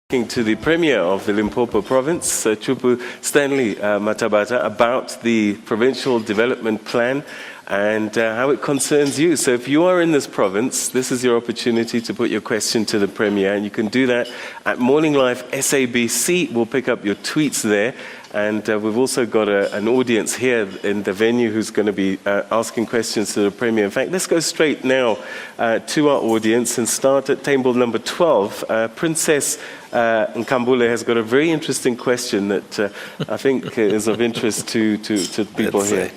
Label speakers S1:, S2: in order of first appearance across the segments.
S1: To the Premier of the Limpopo Province, Chupu Stanley Mathabatha, about the provincial development plan and how it concerns you. So if you are in this province, this is your opportunity to put your question to the Premier, and you can do that at Morning Live SABC. We'll pick up your tweets there. And we've also got an audience here in the venue who's going to be asking questions to the Premier. In fact, let's go straight now to our audience and start at table number 12. Princess Nkambule has got a very interesting question that I think is of interest to people here.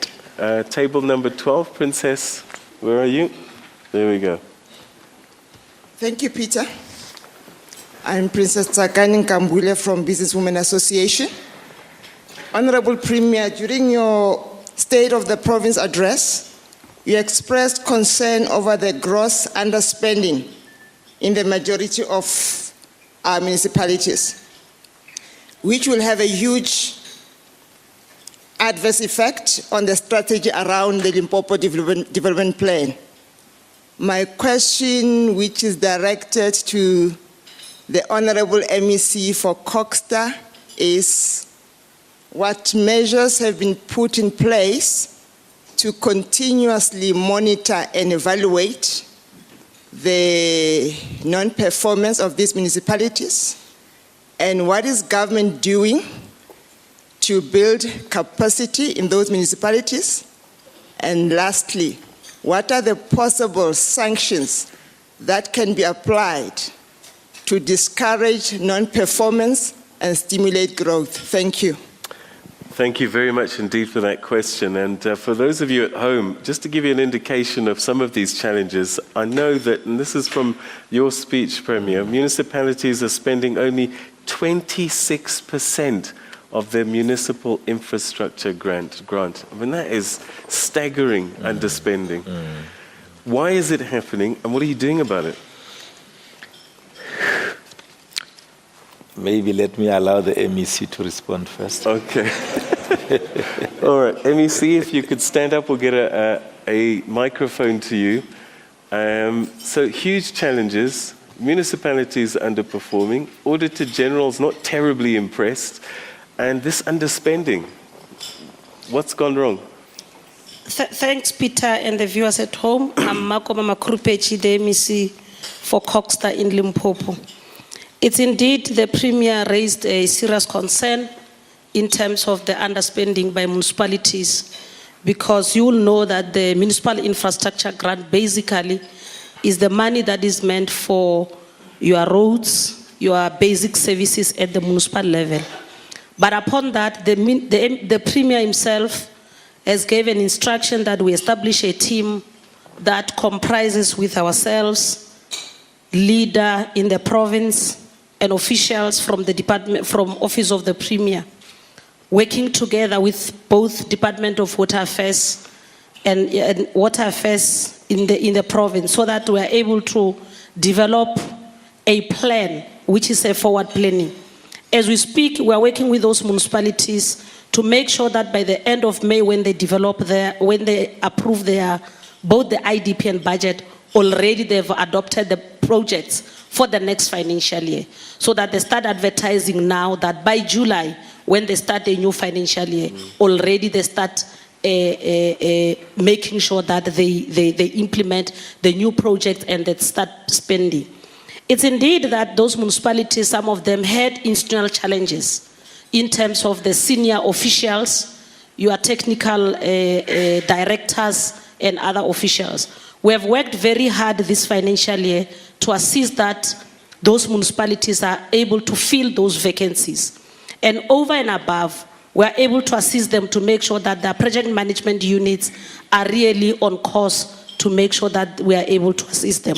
S1: Table number 12, Princess, where are you? There we go.
S2: Thank you, Peter. I'm Princess Tsakani Nkambule from Businesswomen Association. Honorable Premier, during your State of the Province address, you expressed concern over the gross underspending in the majority of our municipalities, which will have a huge adverse effect on the strategy around the Limpopo development plan. My question, which is directed to the Honorable MEC for Coxta, is what measures have been put in place to continuously monitor and evaluate the non-performance of these municipalities, and what is government doing to build capacity in those municipalities? And lastly, what are the possible sanctions that can be applied to discourage non-performance and stimulate growth? Thank you.
S1: Thank you very much indeed for that question. And for those of you at home, just to give you an indication of some of these challenges, I know that, and this is from your speech, Premier, municipalities are spending only 26% of their municipal infrastructure grant. I mean, that is staggering underspending. Why is it happening, and what are you doing about it?
S3: Maybe let me allow the MEC to respond first.
S1: Okay. All right, MEC, if you could stand up, we'll get a microphone to you. So huge challenges, municipalities underperforming, Auditor General's not terribly impressed, and this underspending. What's gone wrong?
S4: Thanks, Peter, and the viewers at home. I'm Makoma Makrupechi, the MEC for Coxta in Limpopo. It's indeed the Premier raised a serious concern in terms of the underspending by municipalities, because you will know that the municipal infrastructure grant basically is the money that is meant for your roads, your basic services at the municipal level. But upon that, the Premier himself has given instruction that we establish a team that comprises with ourselves, leader in the province, and officials from the department, from Office of the Premier, working together with both Department of Water Affairs and Water Affairs in the province, so that we are able to develop a plan, which is a forward planning. As we speak, we are working with those municipalities to make sure that by the end of May, when they when they approve both the IDP and budget, already they've adopted the projects for the next financial year, so that they start advertising now, that by July, when they start a new financial year, already they start making sure that they implement the new project and they start spending. It's indeed that those municipalities, some of them had institutional challenges in terms of the senior officials, your technical directors and other officials. We have worked very hard this financial year to assist that those municipalities are able to fill those vacancies. And over and above, we are able to assist them to make sure that their project management units are really on course to make sure that we are able to assist them.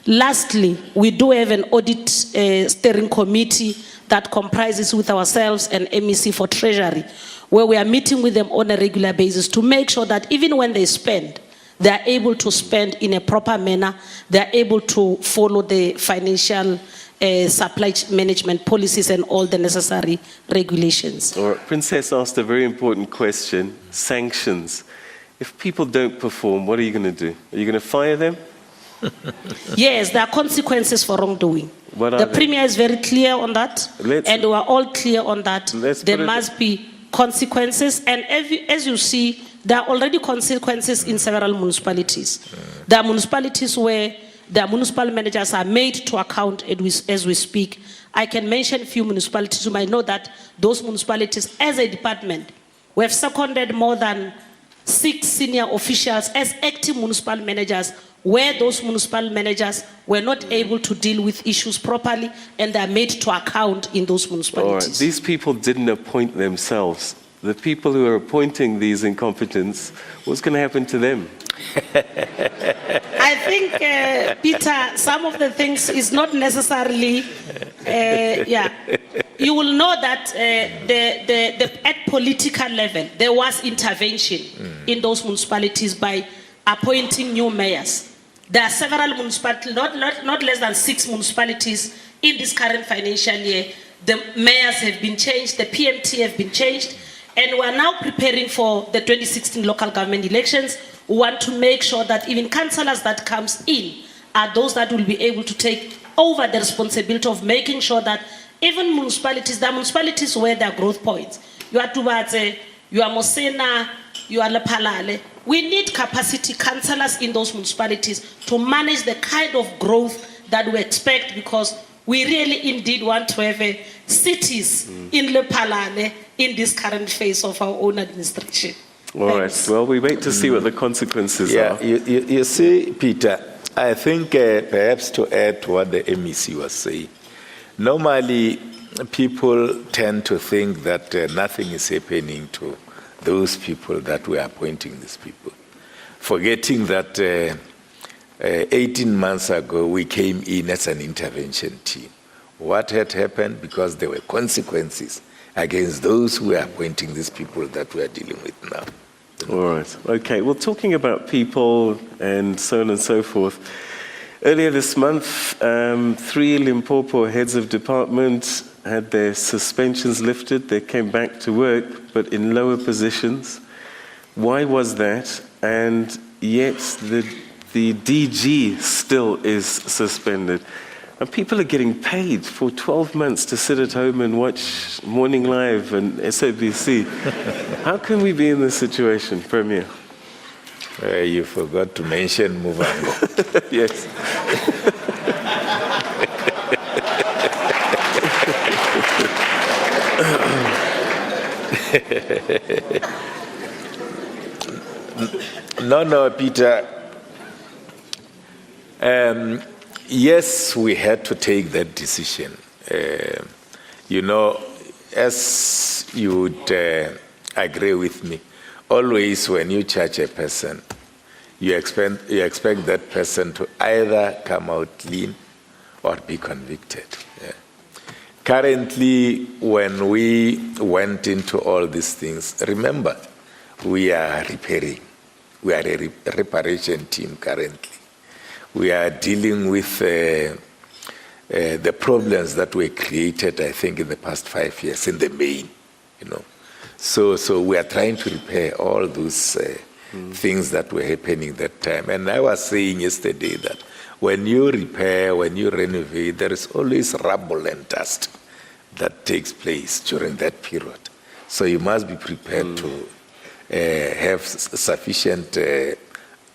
S4: Lastly, we do have an audit steering committee that comprises with ourselves and MEC for Treasury, where we are meeting with them on a regular basis to make sure that even when they spend, they are able to spend in a proper manner, they are able to follow the financial supply management policies and all the necessary regulations.
S1: All right. Princess asked a very important question, sanctions. If people don't perform, what are you going to do? Are you going to fire them?
S4: Yes, there are consequences for wrongdoing.
S1: What are
S4: The
S1: they?
S4: Premier is very clear on that,
S1: Let's-
S4: and we are all clear on that.
S1: Let's
S4: There
S1: put it-
S4: must be consequences, and as you see, there are already consequences in several municipalities. There are municipalities where the municipal managers are made to account as we speak. I can mention a few municipalities. You might know that those municipalities, as a department, we have seconded more than 6 senior officials as active municipal managers, where those municipal managers were not able to deal with issues properly, and they are made to account in those
S1: All right,
S4: municipalities.
S1: these people didn't appoint themselves. The people who are appointing these incompetents, what's going to happen to them?
S4: I think, Peter, some of the things is not necessarily, You will know that at political level, there was intervention in those municipalities by appointing new mayors. There are several municipalities, not less than 6 municipalities in this current financial year. The mayors have been changed, the PMT have been changed, and we are now preparing for the 2016 local government elections. We want to make sure that even councillors that comes in are those that will be able to take over the responsibility of making sure that even municipalities, there are municipalities where there are growth points. You are Tubatse, you are Mosena, you are Lepalale. We need capacity councillors in those municipalities to manage the kind of growth that we expect, because we really indeed want to have cities in Lepalale in this current phase of our own administration.
S1: All right,
S4: Thanks.
S1: well, we wait to see what the consequences
S3: Yeah,
S1: are.
S3: you see, Peter, I think perhaps to add to what the MEC was saying, normally people tend to think that nothing is happening to those people that were appointing these people, forgetting that 18 months ago we came in as an intervention team. What had happened? Because there were consequences against those who were appointing these people that we are dealing with now.
S1: All right. Okay. Well, talking about people and so on and so forth, earlier this month, 3 Limpopo heads of department had their suspensions lifted. They came back to work, but in lower positions. Why was that? And yet the DG still is suspended. And people are getting paid for 12 months to sit at home and watch Morning Live and SABC. How can we be in this situation, Premier?
S3: You forgot to mention Muvango.
S1: Yes.
S3: No, Peter. Yes, we had to take that decision. As you would agree with me, always when you charge a person, you expect that person to either come out clean or be convicted. Yeah. Currently, when we went into all these things, remember, we are repairing. We are a reparation team currently. We are dealing with the problems that were created, I think, in the past 5 years in the main, So we are trying to repair all those things that were happening that time. And I was saying yesterday that when you repair, when you renovate, there is always rubble and dust that takes place during that period. So you must be prepared to have sufficient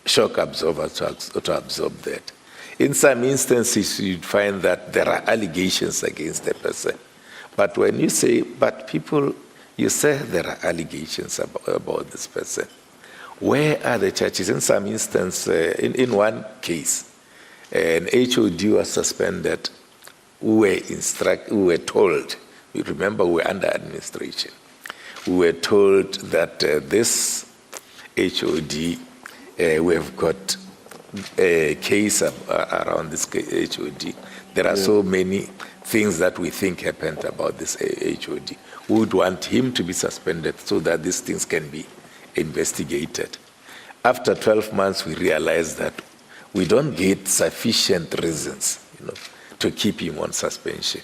S3: shock absorbers to absorb that. In some instances, you'd find that there are allegations against the person. But when you say, but people, you say there are allegations about this person. Where are the charges? In some instance, in one case, an HOD was suspended. We were told, you remember we were under administration, we were told that this HOD, we have got a case around this HOD. There are so many things that we think happened about this HOD. We would want him to be suspended so that these things can be investigated. After 12 months, we realized that we don't get sufficient reasons, to keep him on suspension.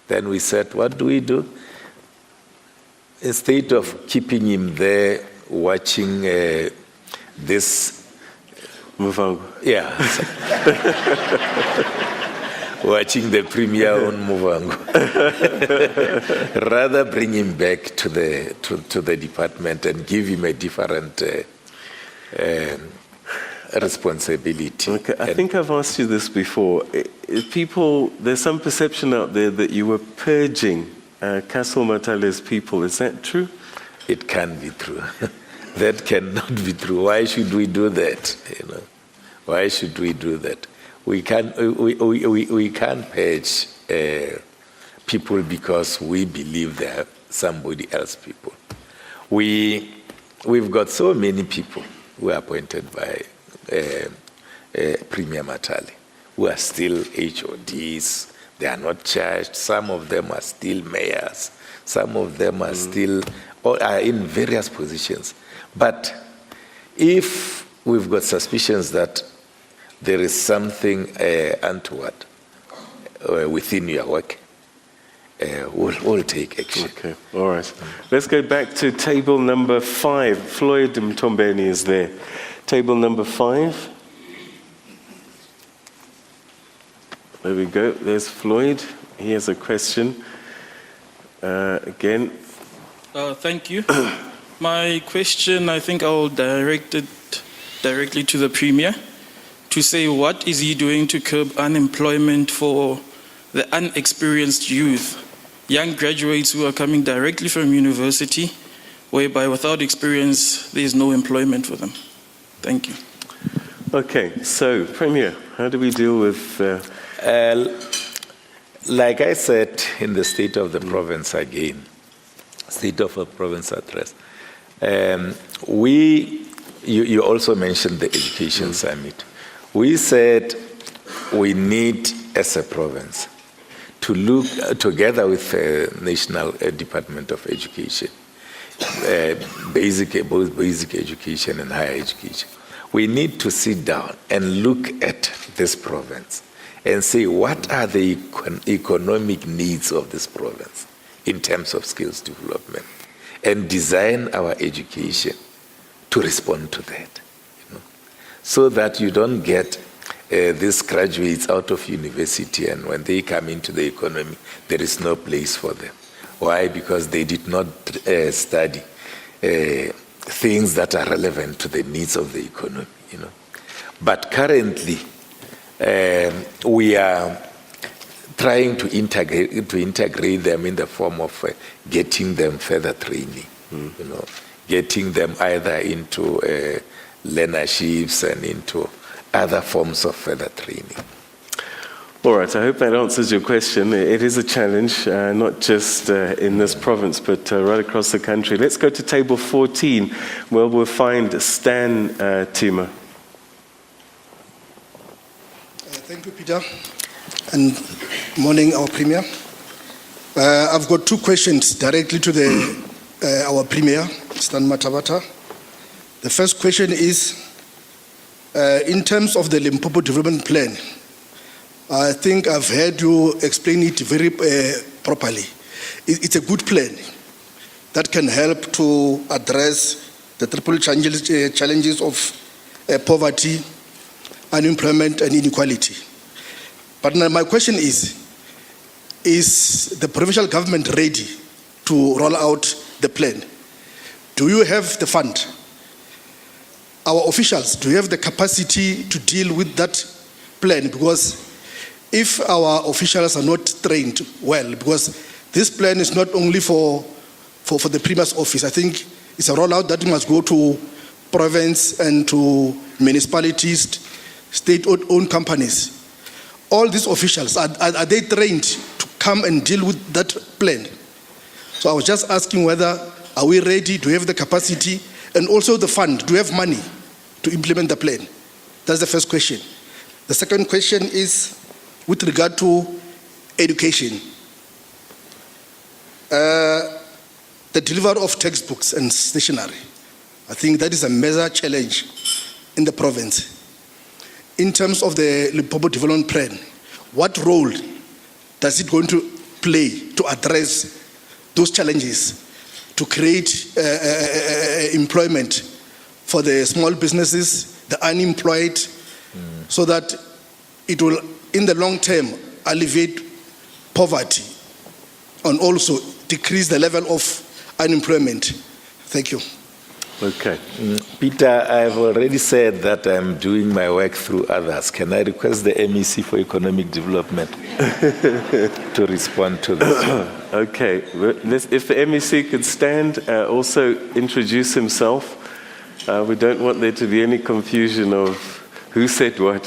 S3: Then we said, what do we do? Instead of keeping him there watching this
S1: Muvango.
S3: Yeah. Watching the premier on Muvango. Rather bring him back to the department and give him a different responsibility.
S1: Okay, I think I've asked you this before. There's some perception out there that you were purging Castle Matale's people. Is that true?
S3: It can't be true. That cannot be true. Why should we do that? Why should we do that? We can't purge people because we believe they are somebody else's people. We've got so many people who are appointed by Premier Matale who are still HODs. They are not charged. Some of them are still mayors. Some of them are still or are in various positions. But if we've got suspicions that there is something untoward within your work, we'll take action.
S1: Okay, all right. Let's go back to table number 5. Floyd Mtombeni is there. Table number 5. There we go. There's Floyd. He has a question. Again.
S5: Thank you. My question, I think I'll direct it directly to the Premier to say what is he doing to curb unemployment for the unexperienced youth, young graduates who are coming directly from university, whereby without experience there is no employment for them. Thank you.
S1: Okay, so Premier, how do we deal with...
S3: Like I said in the State of the Province again, State of the Province address, you also mentioned the Education Summit. We said we need, as a province, to look together with the National Department of Education, both basic education and higher education. We need to sit down and look at this province and say, what are the economic needs of this province in terms of skills development, and design our education to respond to that, so that you don't get these graduates out of university and when they come into the economy, there is no place for them. Why? Because they did not study things that are relevant to the needs of the economy. But currently, we are trying to integrate them in the form of getting them further training, getting them either into learnerships and into other forms of further training.
S1: All right, I hope that answers your question. It is a challenge, not just in this province, but right across the country. Let's go to table 14, where we'll find Stan Tima.
S6: Thank you, Peter. And morning, our Premier. I've got 2 questions directly to our Premier, Stan Mathabatha. The first question is, in terms of the Limpopo Development Plan, I think I've heard you explain it very properly. It's a good plan that can help to address the triple challenges of poverty, unemployment, and inequality. But now my question is the provincial government ready to roll out the plan? Do you have the fund? Our officials, do you have the capacity to deal with that plan? Because if our officials are not trained well, because this plan is not only for the Premier's office, I think it's a rollout that must go to province and to municipalities, state-owned companies. All these officials, are they trained to come and deal with that plan? So I was just asking whether, are we ready? Do we have the capacity? And also the fund, do we have money to implement the plan? That's the first question. The second question is with regard to education. The delivery of textbooks and stationery. I think that is a major challenge in the province. In terms of the Limpopo Development Plan, what role does it going to play to address those challenges, to create employment for the small businesses, the unemployed, so that it will, in the long term, alleviate poverty and also decrease the level of unemployment. Thank you.
S1: Okay.
S3: Peter, I've already said that I'm doing my work through others. Can I request the MEC for Economic Development to respond to this?
S1: Okay. If the MEC could stand, also introduce himself. We don't want there to be any confusion of who said what.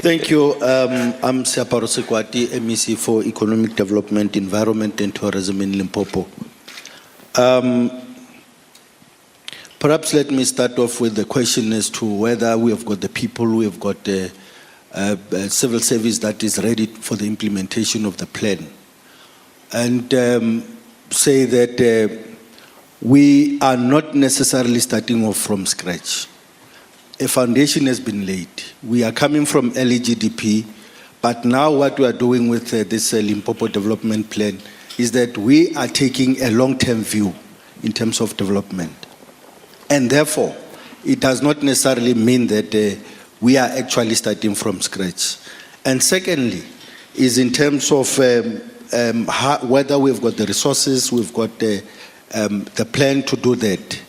S7: Thank you. I'm Siaparo Sekwati, MEC for Economic Development, Environment and Tourism in Limpopo. Perhaps let me start off with the question as to whether we have got the people, we have got the civil service that is ready for the implementation of the plan. And say that we are not necessarily starting off from scratch. A foundation has been laid. We are coming from early GDP, but now what we are doing with this Limpopo development plan is that we are taking a long-term view in terms of development. And therefore, it does not necessarily mean that we are actually starting from scratch. And secondly, is in terms of whether we've got the resources, we've got the plan to do that.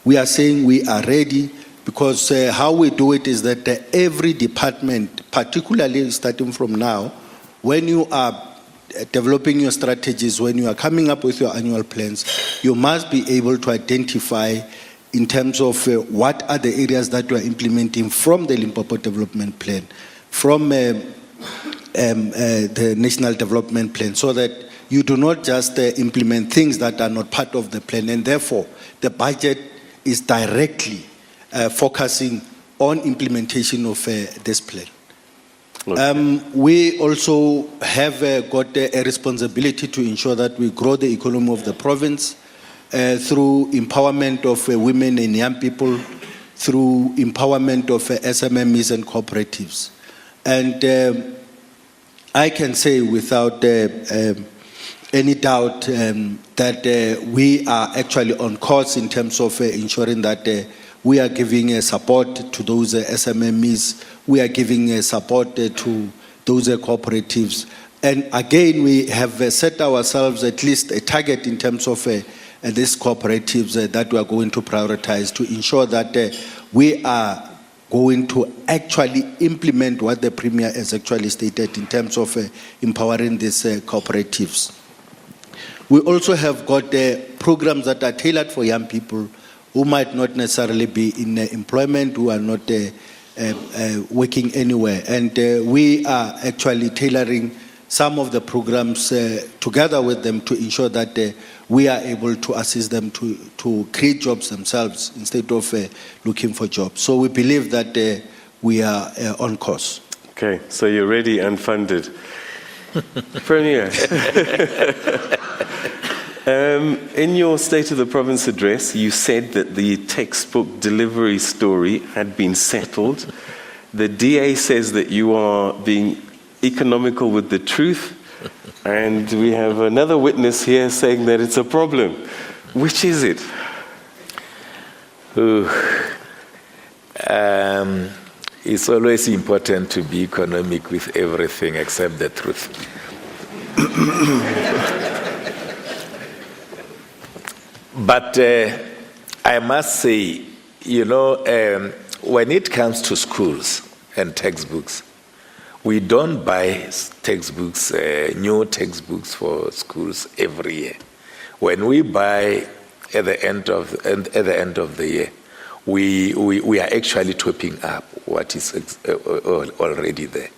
S7: We are saying we are ready, because how we do it is that every department, particularly starting from now, when you are developing your strategies, when you are coming up with your annual plans, you must be able to identify in terms of what are the areas that you are implementing from the Limpopo Development Plan, from the National Development Plan, so that you do not just implement things that are not part of the plan, and therefore the budget is directly focusing on implementation of this plan.
S1: Okay.
S7: We also have got a responsibility to ensure that we grow the economy of the province through empowerment of women and young people, through empowerment of SMMEs and cooperatives. And I can say without any doubt that we are actually on course in terms of ensuring that we are giving support to those SMMEs, we are giving support to those cooperatives. And again, we have set ourselves at least a target in terms of these cooperatives that we are going to prioritize to ensure that we are going to actually implement what the Premier has actually stated in terms of empowering these cooperatives. We also have got programs that are tailored for young people who might not necessarily be in employment, who are not working anywhere. And we are actually tailoring some of the programs together with them to ensure that we are able to assist them to create jobs themselves instead of looking for jobs. So we believe that we are on course.
S1: Okay, so you're ready and funded. Premier, in your State of the Province address, you said that the textbook delivery story had been settled. The DA says that you are being economical with the truth, and we have another witness here saying that it's a problem. Which is it?
S3: It's always important to be economic with everything except the truth. But I must say, you know, when it comes to schools and textbooks, we don't buy textbooks, new textbooks for schools every year. When we buy at the end of the year, we are actually topping up what is already there.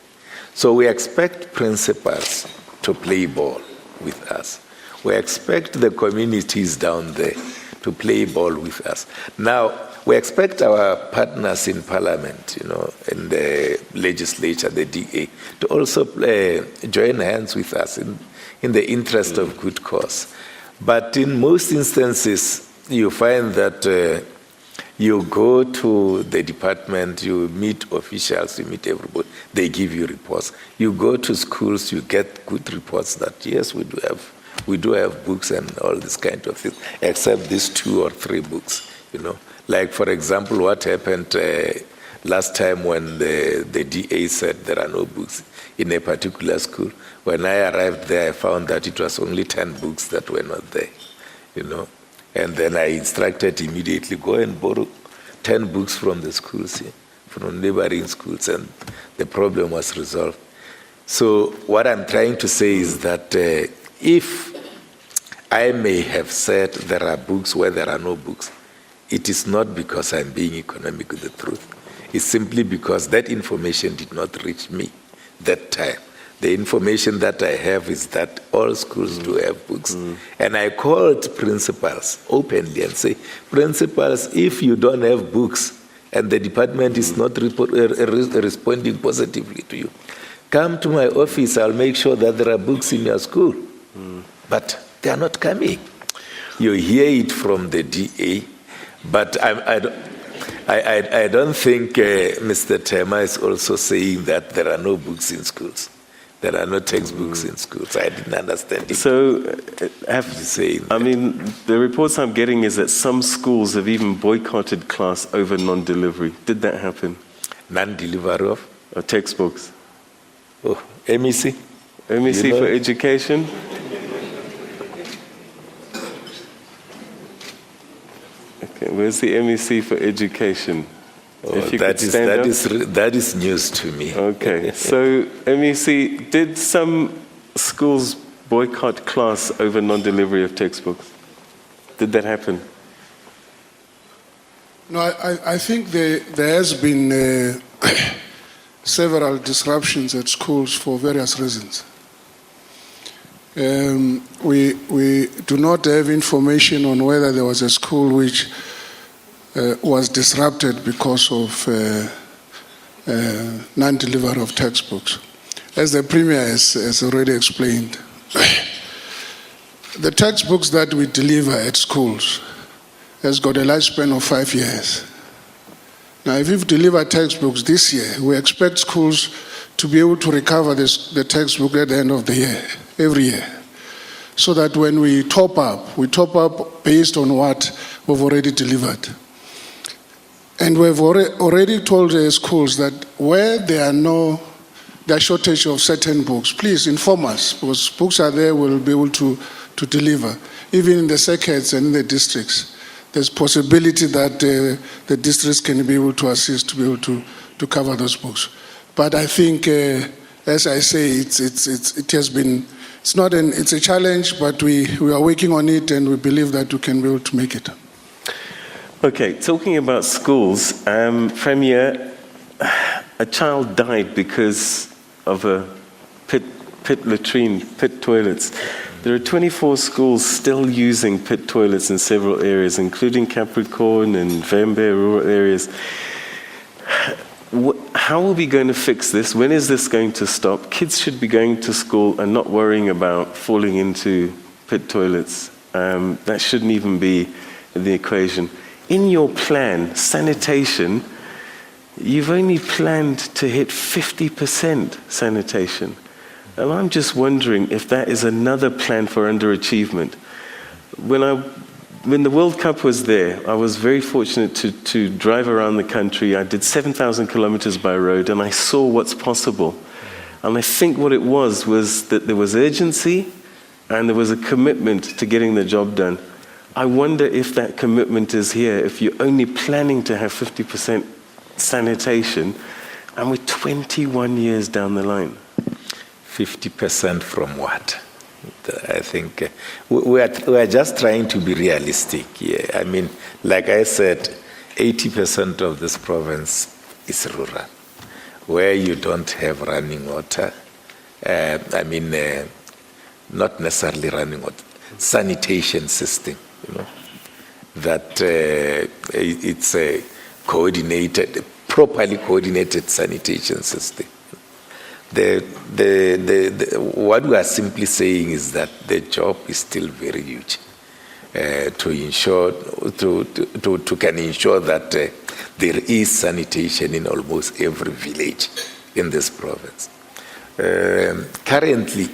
S3: So we expect principals to play ball with us. We expect the communities down there to play ball with us. Now, we expect our partners in Parliament, you know, in the legislature, the DA, to also join hands with us in the interest of good cause. But in most instances, you find that you go to the department, you meet officials, you meet everybody, they give you reports. You go to schools, you get good reports that, yes, we do have We do have books and all this kind of things, except these 2 or 3 books, Like, for example, what happened last time when the DA said there are no books in a particular school. When I arrived there, I found that it was only 10 books that were not there, And then I instructed immediately, go and borrow 10 books from the schools here, from neighboring schools, and the problem was resolved. So what I'm trying to say is that if I may have said there are books where there are no books, it is not because I'm being economic with the truth. It's simply because that information did not reach me that time. The information that I have is that all schools do have books. And I called principals openly and say, principals, if you don't have books and the department is not responding positively to you, come to my office, I'll make sure that there are books in your school. But they are not coming. You hear it from the DA, but I don't think Mr. Tema is also saying that there are no books in schools. There are no textbooks in schools. I didn't understand it.
S1: So,
S3: the
S1: reports I'm getting is that some schools have even boycotted class over non-delivery. Did that happen?
S3: Non-delivery of?
S1: Textbooks.
S3: Oh, MEC?
S1: MEC for education? Okay, where's the MEC for education?
S3: Oh, that is news to me.
S1: Okay, so MEC, did some schools boycott class over non-delivery of textbooks? Did that happen?
S8: No, I think there has been several disruptions at schools for various reasons. We do not have information on whether there was a school which was disrupted because of non-delivery of textbooks. As the Premier has already explained, the textbooks that we deliver at schools has got a lifespan of 5 years. Now, if we've delivered textbooks this year, we expect schools to be able to recover the textbook at the end of the year, every year, so that when we top up based on what we've already delivered. And we've already told the schools that where there are shortage of certain books, please inform us, because books are there, we'll be able to deliver. Even in the circuits and in the districts, there's possibility that the districts can be able to assist to be able to cover those books. But I think, as I say, it's a challenge, but we are working on it, and we believe that we can be able to make it.
S1: Okay, talking about schools, Premier, a child died because of a pit latrine, pit toilets. There are 24 schools still using pit toilets in several areas, including Capricorn and Vembe, rural areas. How are we going to fix this? When is this going to stop? Kids should be going to school and not worrying about falling into pit toilets. That shouldn't even be in the equation. In your plan, sanitation, you've only planned to hit 50% sanitation. And I'm just wondering if that is another plan for underachievement. When the World Cup was there, I was very fortunate to drive around the country. I did 7,000 kilometers by road, and I saw what's possible. And I think what it was that there was urgency and there was a commitment to getting the job done. I wonder if that commitment is here, if you're only planning to have 50% sanitation, and we're 21 years down the line.
S3: 50% from what? I think we are just trying to be realistic here. I mean, like I said, 80% of this province is rural, where you don't have running water. Not necessarily running water, sanitation system. That it's a properly coordinated sanitation system. What we are simply saying is that the job is still very huge to ensure that there is sanitation in almost every village in this province. Currently,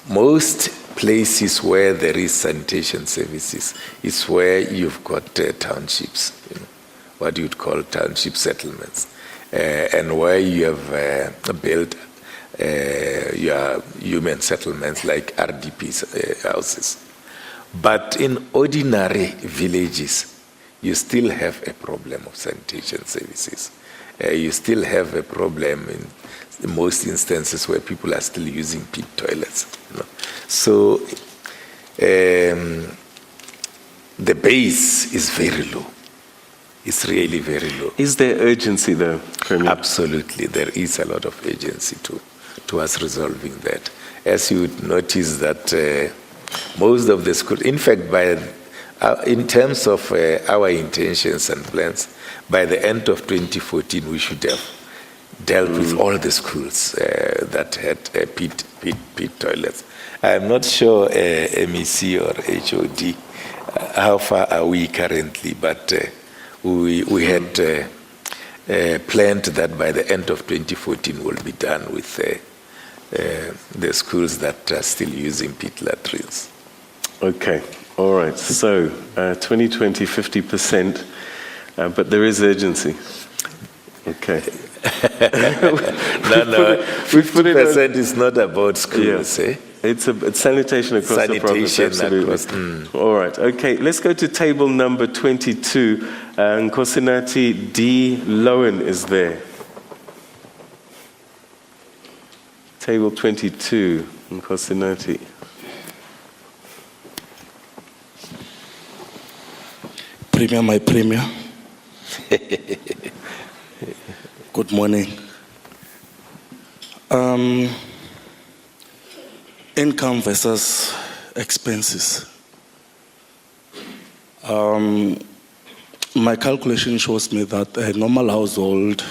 S3: most places where there is sanitation services is where you've got townships, what you'd call township settlements, and where you have built your human settlements like RDP houses. But in ordinary villages, you still have a problem of sanitation services. You still have a problem in most instances where people are still using pit toilets. So the base is very low. It's really very low.
S1: Is there urgency, though, Premier?
S3: Absolutely, there is a lot of urgency towards resolving that. As you would notice that most of the schools, in fact, in terms of our intentions and plans, by the end of 2014, we should have dealt with all the schools that had pit toilets. I'm not sure MEC or HOD, how far are we currently, but we had planned that by the end of 2014 we'll be done with the schools that are still using pit latrines. Okay.
S1: All right. So 2020, 50%, but there is urgency. Okay.
S3: No, 50% is not about schools,
S1: yeah. It's sanitation across
S3: sanitation
S1: the province. Absolutely. All right. Okay. Let's go to table number 22. Nkosinati D. Lowen is there. Table 22. Nkosinati.
S9: Premier, my Premier. Good morning. Income versus expenses. My calculation shows me that a normal household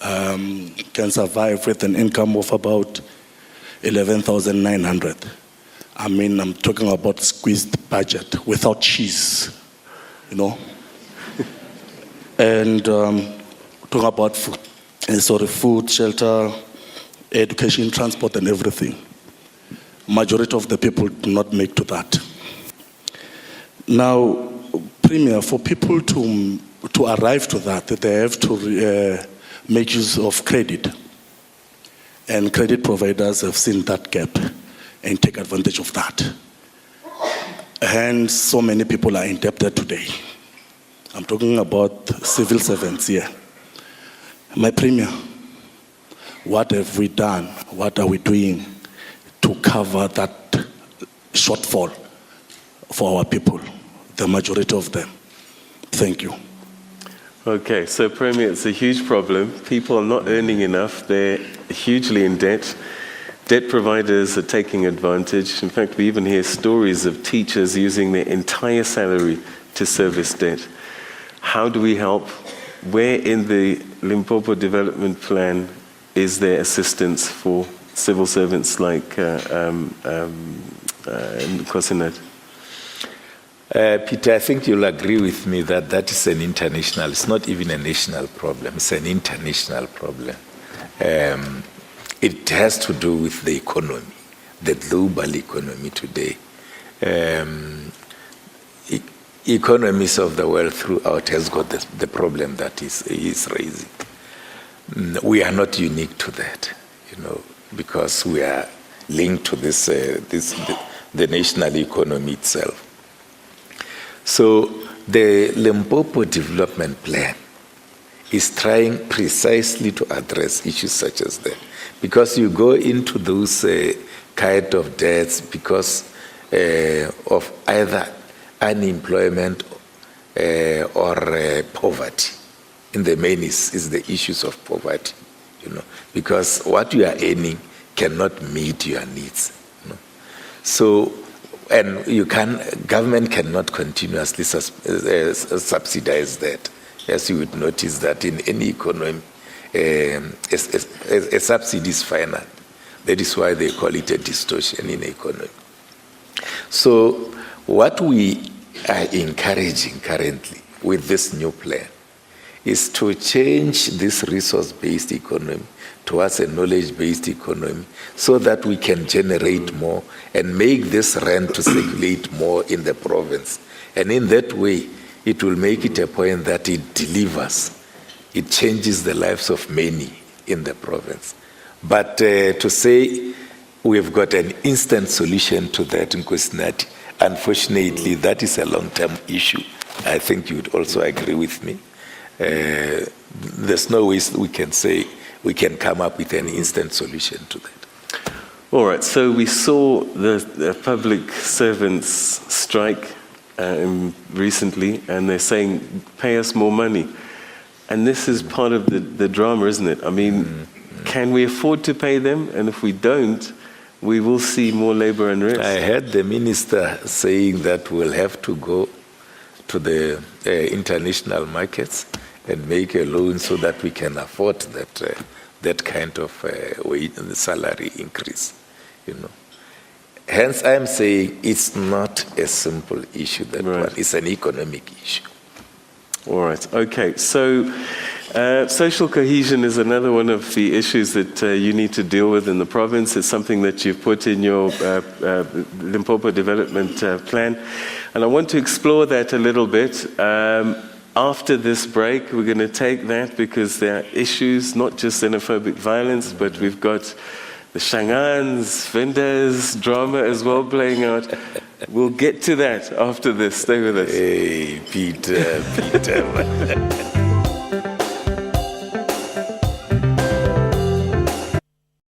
S9: can survive with an income of about 11,900. I mean, I'm talking about squeezed budget without cheese, and talking about food, shelter, education, transport, and everything. Majority of the people do not make to that. Now, Premier, for people to arrive to that, they have to make use of credit. And credit providers have seen that gap and take advantage of that. Hence, so many people are indebted today. I'm talking about civil servants here. My Premier, what have we done? What are we doing to cover that shortfall for our people, the majority of them? Thank you.
S1: Okay, so Premier, it's a huge problem. People are not earning enough. They're hugely in debt. Debt providers are taking advantage. In fact, we even hear stories of teachers using their entire salary to service debt. How do we help? Where in the Limpopo Development Plan is there assistance for civil servants like Nkosinati?
S3: Peter, I think you'll agree with me that that is an international, it's not even a national problem, it's an international problem. It has to do with the economy, the global economy today. Economies of the world throughout has got the problem that is raising. We are not unique to that, because we are linked to the national economy itself. So the Limpopo Development Plan is trying precisely to address issues such as that, because you go into those kind of debts because of either unemployment or poverty. In the main is the issues of poverty, because what you are earning cannot meet your needs. So, and government cannot continuously subsidize that. As you would notice that in any economy, a subsidy is final. That is why they call it a distortion in economy. So what we are encouraging currently with this new plan is to change this resource-based economy towards a knowledge-based economy so that we can generate more and make this rent to circulate more in the province. And in that way, it will make it a point that it delivers. It changes the lives of many in the province. But to say we've got an instant solution to that in Kusinati, unfortunately, that is a long-term issue. I think you would also agree with me. There's no way we can say we can come up with an instant solution to that.
S1: All right, so we saw the public servants strike recently, and they're saying, pay us more money. And this is part of the drama, isn't it? I mean, can we afford to pay them? And if we don't, we will see more labor unrest.
S3: I heard the minister saying that we'll have to go to the international markets and make a loan so that we can afford that kind of salary increase, you know. Hence, I'm saying it's not a simple issue, that one. It's an economic issue.
S1: All right, okay. So social cohesion is another one of the issues that you need to deal with in the province. It's something that you've put in your Limpopo development plan. And I want to explore that a little bit. After this break, we're going to take that because there are issues, not just xenophobic violence, but we've got the Shangans, vendors, drama as well playing out. We'll get to that after this. Stay with us.
S3: Hey, Peter.